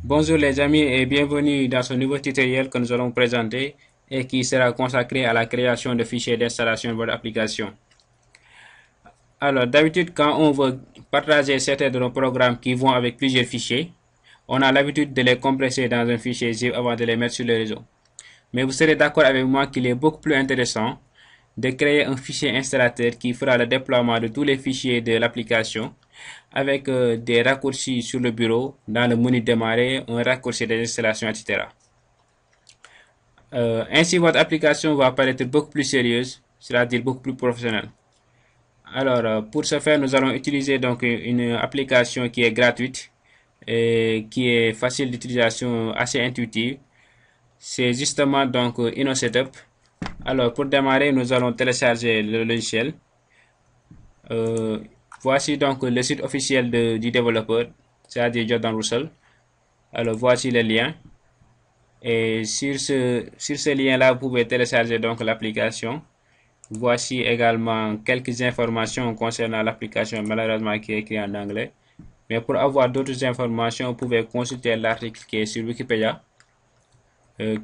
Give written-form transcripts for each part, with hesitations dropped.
Bonjour les amis et bienvenue dans ce nouveau tutoriel que nous allons présenter et qui sera consacré à la création de fichiers d'installation de votre application. Alors d'habitude quand on veut partager certains de nos programmes qui vont avec plusieurs fichiers, on a l'habitude de les compresser dans un fichier zip avant de les mettre sur le réseau. Mais vous serez d'accord avec moi qu'il est beaucoup plus intéressant de créer un fichier installateur qui fera le déploiement de tous les fichiers de l'application avec des raccourcis sur le bureau, dans le menu démarrer, un raccourci d'installation, etc. Ainsi, votre application va paraître beaucoup plus sérieuse, c'est-à-dire beaucoup plus professionnelle. Alors, pour ce faire, nous allons utiliser donc une application qui est gratuite et qui est facile d'utilisation, assez intuitive. C'est justement donc InnoSetup. Alors, pour démarrer, nous allons télécharger le logiciel. Voici donc le site officiel du développeur, c'est-à-dire Jordan Russell. Alors, voici le lien. Et sur ce lien-là, vous pouvez télécharger donc l'application. Voici également quelques informations concernant l'application, malheureusement qui est écrit en anglais. Mais pour avoir d'autres informations, vous pouvez consulter l'article qui est sur Wikipédia,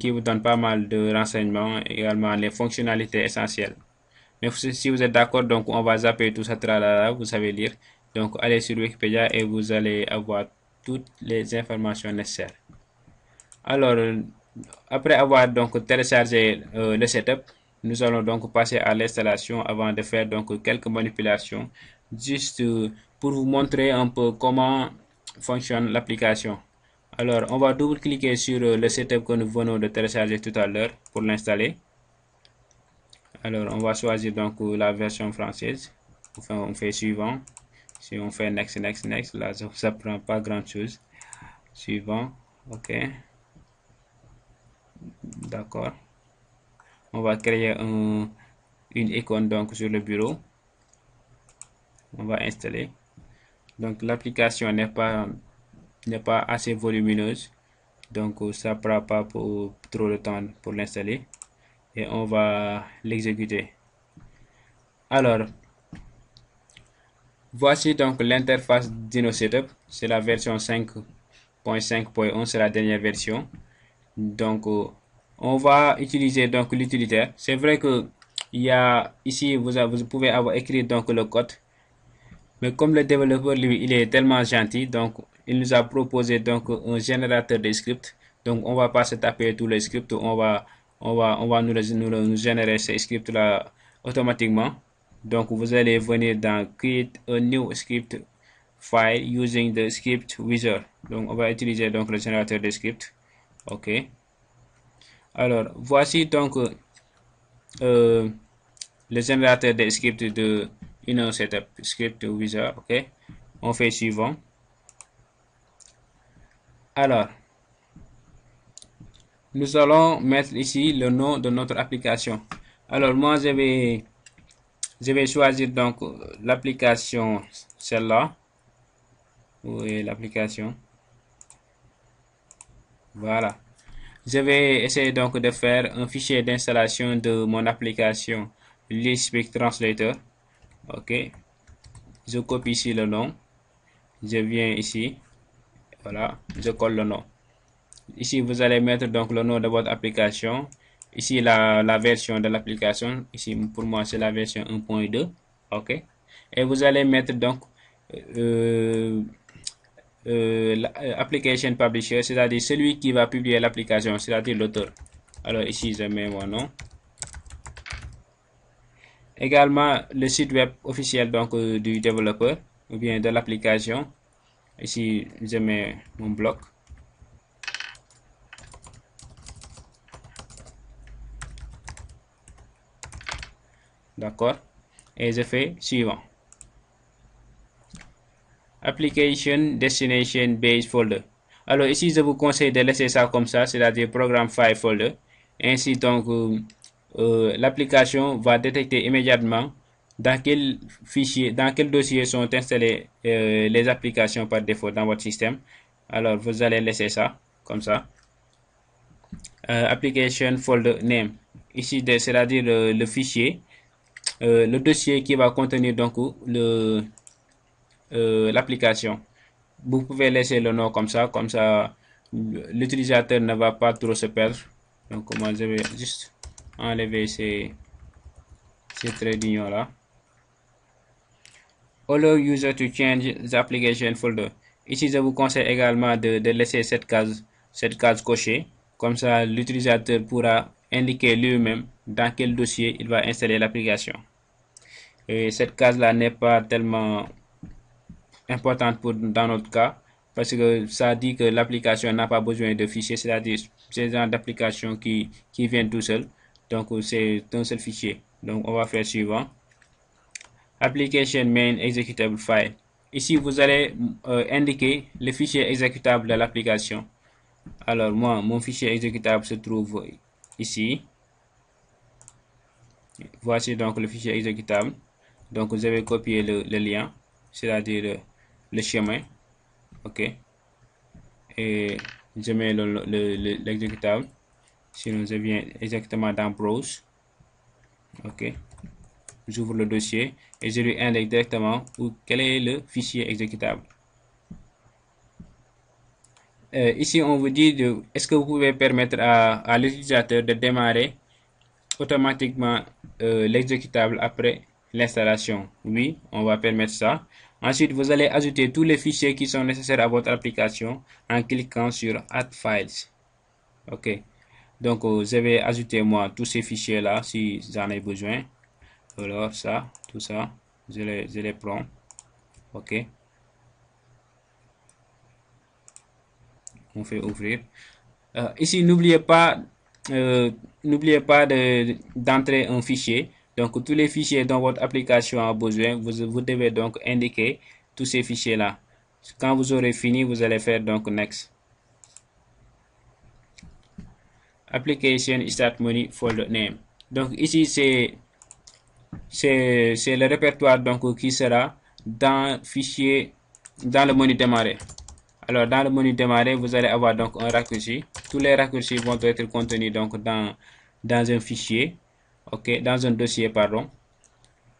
qui vous donne pas mal de renseignements, également les fonctionnalités essentielles. Mais si vous êtes d'accord, donc on va zapper tout ça, tralala, vous savez lire. Donc allez sur Wikipédia et vous allez avoir toutes les informations nécessaires. Alors, après avoir donc téléchargé le setup, nous allons donc passer à l'installation avant de faire donc quelques manipulations, juste pour vous montrer un peu comment fonctionne l'application. Alors, on va double-cliquer sur le setup que nous venons de télécharger tout à l'heure pour l'installer. Alors, on va choisir donc la version française. Enfin, on fait suivant. Si on fait next, next, next, là, ça prend pas grand chose. Suivant, ok. D'accord. On va créer une icône donc sur le bureau. On va installer. Donc, l'application n'est pas assez volumineuse. Donc, ça prend pas pour trop de temps pour l'installer. Et on va l'exécuter. Alors, voici donc l'interface d'InnoSetup. C'est la version 5.5.1, c'est la dernière version. Donc, on va utiliser donc l'utilitaire. C'est vrai que il y a ici vous pouvez avoir écrit donc le code, mais comme le développeur lui il est tellement gentil, donc il nous a proposé donc un générateur de scripts. Donc, on va pas se taper tous les scripts, on va nous générer ces scripts là automatiquement. Donc, vous allez venir dans Create a new script file using the script wizard. Donc, on va utiliser donc le générateur de scripts. OK. Alors, voici donc le générateur de scripts de InnoSetup script wizard. OK. On fait suivant. Alors, nous allons mettre ici le nom de notre application. Alors, moi, je vais choisir donc l'application, celle-là. Où est l'application? Voilà. Je vais essayer donc de faire un fichier d'installation de mon application LeetSpeak Translator. OK. Je copie ici le nom. Je viens ici. Voilà. Je colle le nom. Ici, vous allez mettre donc le nom de votre application. Ici, la version de l'application. Ici, pour moi, c'est la version 1.2. OK. Et vous allez mettre donc l'application publisher, c'est-à-dire celui qui va publier l'application, c'est-à-dire l'auteur. Alors ici, je mets mon nom. Également, le site web officiel donc du développeur ou bien de l'application. Ici, je mets mon blog. D'accord. Et je fais suivant. Application Destination Base Folder. Alors ici, je vous conseille de laisser ça comme ça, c'est-à-dire Program File Folder. Ainsi donc, l'application va détecter immédiatement dans quel fichier, dans quel dossier sont installées les applications par défaut dans votre système. Alors, vous allez laisser ça comme ça. Application Folder Name. Ici, c'est-à-dire le fichier, le dossier qui va contenir donc l'application. Vous pouvez laisser le nom comme ça l'utilisateur ne va pas trop se perdre. Donc moi je vais juste enlever ces traits d'union là. Allow user to change the application folder. Ici je vous conseille également de laisser cette case cochée. Comme ça l'utilisateur pourra indiquer lui-même dans quel dossier il va installer l'application. Et cette case là n'est pas tellement importante dans notre cas, parce que ça dit que l'application n'a pas besoin de fichiers, c'est-à-dire c'est genre d'application qui vient tout seul. Donc c'est un seul fichier. Donc on va faire suivant. Application main executable file. Ici vous allez indiquer le fichier exécutable de l'application. Alors moi, mon fichier exécutable se trouve ici. Voici donc le fichier exécutable. Donc vous avez copié le lien, c'est-à-dire le chemin. Ok. Et je mets l'exécutable. Sinon je viens exactement dans Browse. Ok. J'ouvre le dossier et je lui indique directement quel est le fichier exécutable. Ici on vous dit est-ce que vous pouvez permettre à l'utilisateur de démarrer automatiquement l'exécutable après l'installation. Oui, on va permettre ça. Ensuite, vous allez ajouter tous les fichiers qui sont nécessaires à votre application en cliquant sur Add Files. Ok. Donc, je vais ajouter moi tous ces fichiers là si j'en ai besoin. Alors, ça, tout ça, je les prends. Ok. On fait ouvrir. Ici, n'oubliez pas d'entrer un fichier. Donc, tous les fichiers dont votre application a besoin, vous devez donc indiquer tous ces fichiers-là. Quand vous aurez fini, vous allez faire donc Next. Application Start Menu Folder Name. Donc, ici, c'est le répertoire donc, qui sera dans le menu démarrer. Alors, dans le menu démarrer, vous allez avoir donc un raccourci. Tous les raccourcis vont être contenus donc dans un fichier, ok, dans un dossier, pardon.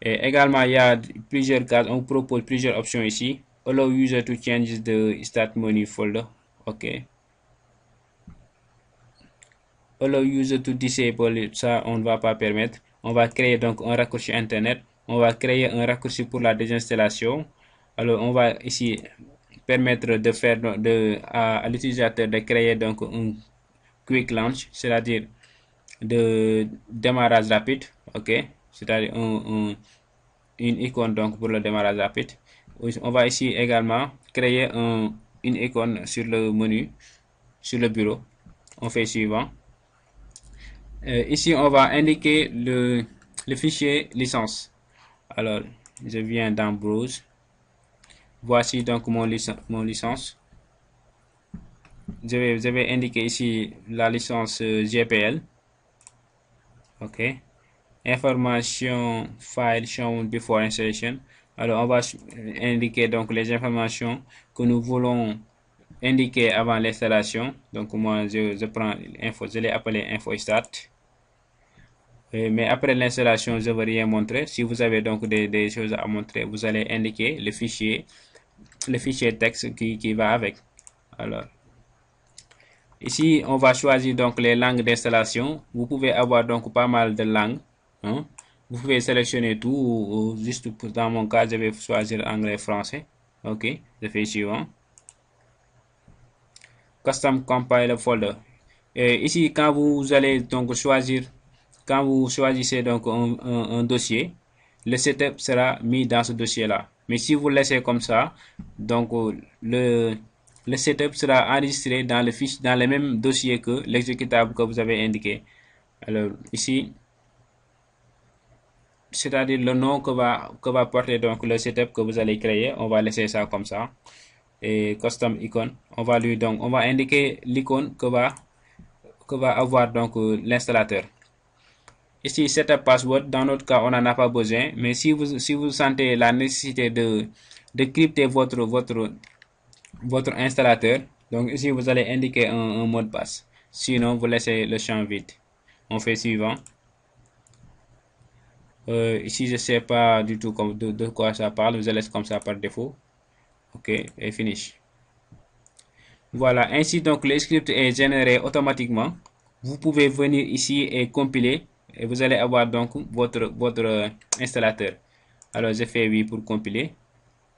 Et également, il y a plusieurs cases. On propose plusieurs options ici. Allow user to change the start menu folder, ok. Allow user to disable, ça on ne va pas permettre. On va créer donc un raccourci internet. On va créer un raccourci pour la désinstallation. Alors, on va ici permettre de faire à l'utilisateur de créer donc un quick launch, c'est-à-dire de démarrage rapide, ok, c'est-à-dire une icône donc pour le démarrage rapide. On va ici également créer une icône sur le menu, sur le bureau. On fait suivant. Ici on va indiquer le fichier licence. Alors je viens dans Browse. Voici donc mon licence. Je vais indiquer ici la licence GPL. Ok. Information file shown before installation. Alors on va indiquer donc les informations que nous voulons indiquer avant l'installation. Donc moi je prends info, je l'ai appelé info start. Mais après l'installation, je ne veux rien montrer. Si vous avez donc des choses à montrer, vous allez indiquer le fichier texte qui va avec. Alors, ici, on va choisir donc les langues d'installation. Vous pouvez avoir donc pas mal de langues. Hein. Vous pouvez sélectionner tout ou juste dans mon cas, je vais choisir anglais, français. Ok, je fais suivant. Custom Compile Folder. Et ici, quand vous allez donc choisir, quand vous choisissez donc un dossier, le setup sera mis dans ce dossier-là. Mais si vous laissez comme ça, donc le setup sera enregistré dans le même dossier que l'exécutable que vous avez indiqué. Alors ici, c'est-à-dire le nom que va porter donc le setup que vous allez créer, on va laisser ça comme ça. Et custom icon, on va indiquer l'icône que va avoir donc l'installateur. Ici, setup password, dans notre cas, on n'en a pas besoin, mais si vous sentez la nécessité de crypter votre installateur, donc ici vous allez indiquer un mot de passe. Sinon, vous laissez le champ vide. On fait suivant. Ici, je ne sais pas du tout de quoi ça parle, je laisse comme ça par défaut. Ok, et finish. Voilà, ainsi donc le script est généré automatiquement. Vous pouvez venir ici et compiler et vous allez avoir donc votre installateur. Alors je fais oui pour compiler.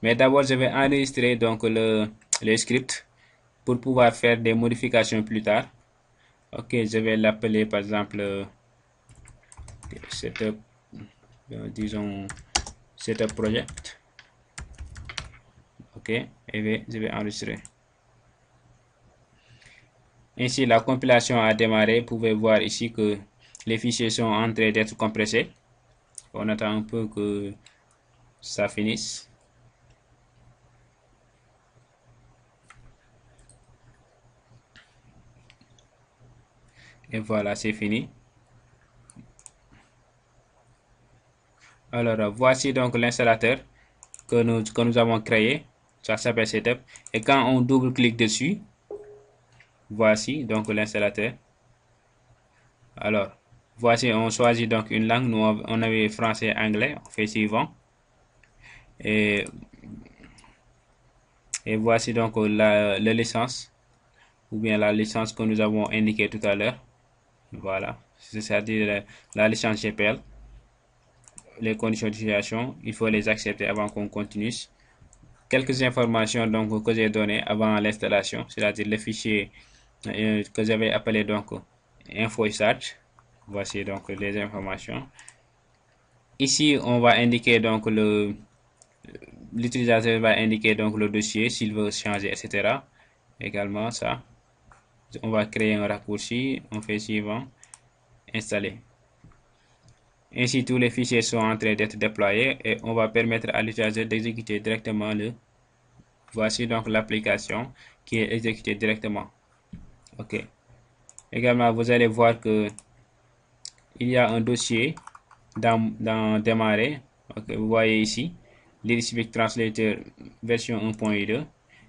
Mais d'abord je vais enregistrer donc le script pour pouvoir faire des modifications plus tard. Ok, je vais l'appeler par exemple setup, disons setup project. Ok, et je vais enregistrer. Ainsi, la compilation a démarré. Vous pouvez voir ici que les fichiers sont en train d'être compressés. On attend un peu que ça finisse. Et voilà, c'est fini. Alors, voici donc l'installateur que nous avons créé. Ça s'appelle Setup. Et quand on double-clique dessus, voici donc l'installateur. Alors, voici, on choisit donc une langue. Nous, on avait français, anglais. On fait suivant. Et voici donc la licence, ou bien la licence que nous avons indiquée tout à l'heure. Voilà, c'est-à-dire la licence GPL. Les conditions d'utilisation, il faut les accepter avant qu'on continue. Quelques informations donc que j'ai données avant l'installation, c'est-à-dire le fichier que j'avais appelé donc info-start. Voici donc les informations. Ici, on va indiquer donc l'utilisateur va indiquer donc le dossier s'il veut changer, etc. Également ça, on va créer un raccourci, on fait suivant, installer. Ainsi, tous les fichiers sont en train d'être déployés et on va permettre à l'utilisateur d'exécuter directement le. Voici donc l'application qui est exécutée directement. Ok. Également, vous allez voir que il y a un dossier dans démarrer. Ok, vous voyez ici, l'Irispeak Translator version 1.2.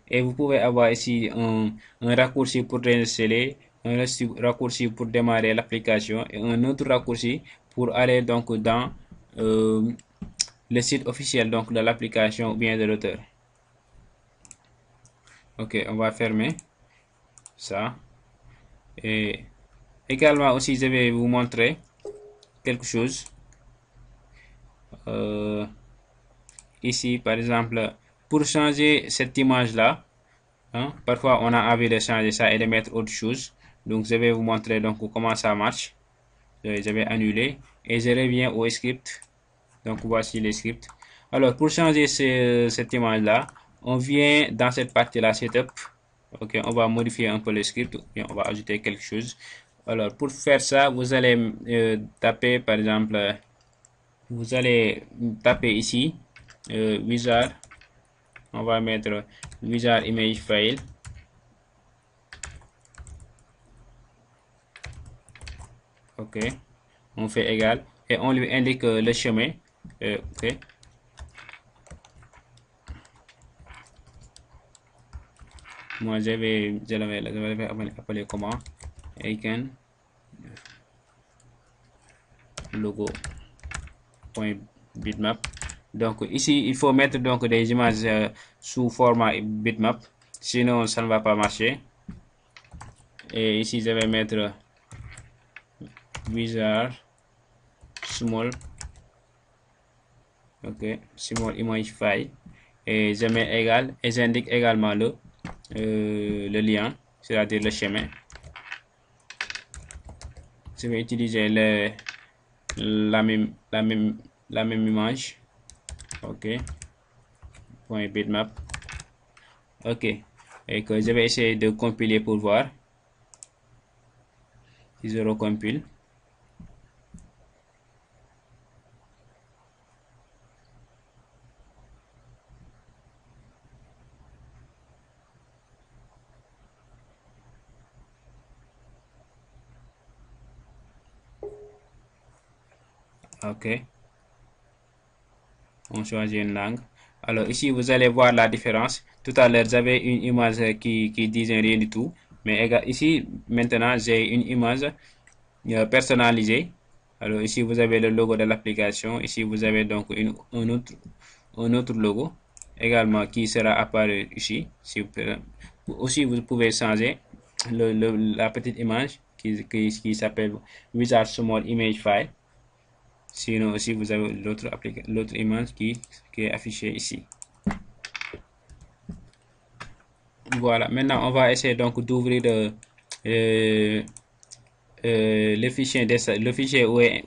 Et vous pouvez avoir ici un raccourci pour réinstaller, un raccourci pour démarrer l'application et un autre raccourci pour aller donc dans le site officiel donc de l'application ou bien de l'auteur. Ok, on va fermer ça. Et également aussi, je vais vous montrer quelque chose. Ici, par exemple, pour changer cette image-là, hein, parfois on a envie de changer ça et de mettre autre chose. Donc, je vais vous montrer donc comment ça marche. Je vais annuler et je reviens au script. Donc, voici les scripts. Alors, pour changer cette image-là, on vient dans cette partie-là, Setup. Ok, on va modifier un peu le script et on va ajouter quelque chose. Alors, pour faire ça, vous allez taper, par exemple, vous allez taper ici, wizard. On va mettre wizard image file. Ok, on fait égal et on lui indique le chemin. Ok. Moi, je vais appeler comment icon logo.bitmap. Donc ici, il faut mettre donc des images sous format bitmap, sinon ça ne va pas marcher. Et ici, je vais mettre wizard small, ok, small image file et je mets égal et j'indique également le lien, c'est-à-dire le chemin. Je vais utiliser la même image. Ok, point bitmap. Ok, et que je vais essayer de compiler pour voir si je recompile. Ok, on choisit une langue. Alors ici, vous allez voir la différence. Tout à l'heure, j'avais une image qui disait rien du tout. Mais ici, maintenant, j'ai une image personnalisée. Alors ici, vous avez le logo de l'application. Ici, vous avez donc un autre logo également qui sera apparu ici. Si vous Aussi, vous pouvez changer la petite image qui s'appelle Wizard Small Image File. Sinon aussi, vous avez l'autre image qui est affichée ici. Voilà, maintenant on va essayer donc d'ouvrir le fichier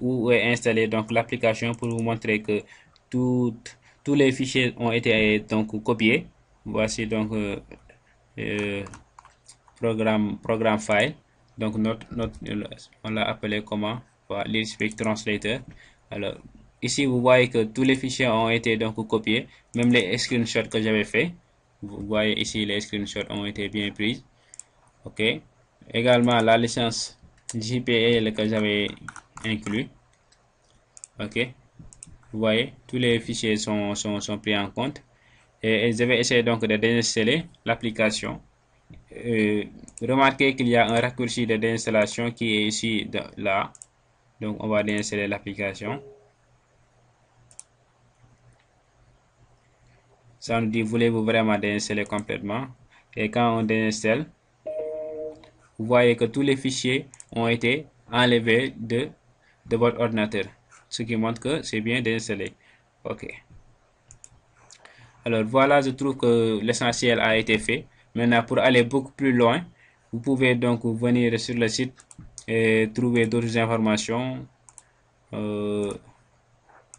où est installé donc l'application pour vous montrer que tous les fichiers ont été donc copiés. Voici donc programme file. Donc on l'a appelé comment? Voilà, LeetSpeak Translator. Alors ici vous voyez que tous les fichiers ont été donc copiés, même les screenshots que j'avais fait. Vous voyez ici les screenshots ont été bien pris. Ok. Également la licence JPL que j'avais inclus. Ok. Vous voyez, tous les fichiers sont pris en compte. Et je vais essayer donc de désinstaller l'application. Remarquez qu'il y a un raccourci de désinstallation qui est ici là. Donc on va désinstaller l'application. Ça nous dit voulez-vous vraiment désinstaller complètement. Et quand on désinstalle, vous voyez que tous les fichiers ont été enlevés de votre ordinateur, ce qui montre que c'est bien désinstallé. Ok. Alors voilà, je trouve que l'essentiel a été fait. Maintenant, pour aller beaucoup plus loin, vous pouvez donc venir sur le site et trouver d'autres informations.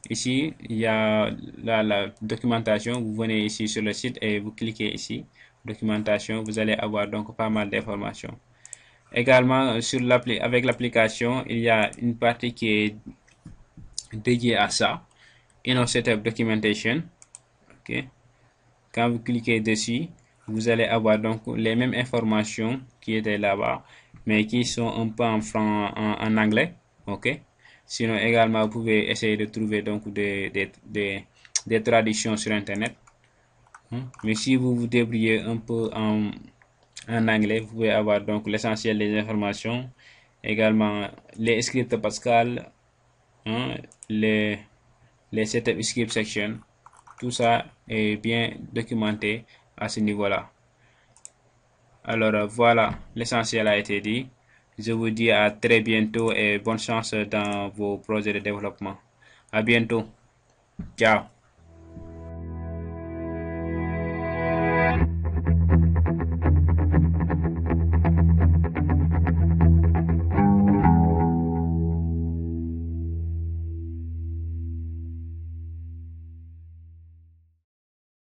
Ici, il y a la documentation. Vous venez ici sur le site et vous cliquez ici, documentation. Vous allez avoir donc pas mal d'informations. Également, avec l'application, il y a une partie qui est dédiée à ça. Inner Setup Documentation. Ok. Quand vous cliquez dessus, vous allez avoir donc les mêmes informations qui étaient là-bas, mais qui sont un peu en anglais. Ok. Sinon, également, vous pouvez essayer de trouver donc des traductions sur Internet. Mais si vous vous débrouillez un peu en anglais, vous pouvez avoir donc l'essentiel des informations. Également, les scripts Pascal, les setup script section. Tout ça est bien documenté à ce niveau-là. Alors voilà, l'essentiel a été dit. Je vous dis à très bientôt et bonne chance dans vos projets de développement. À bientôt. Ciao.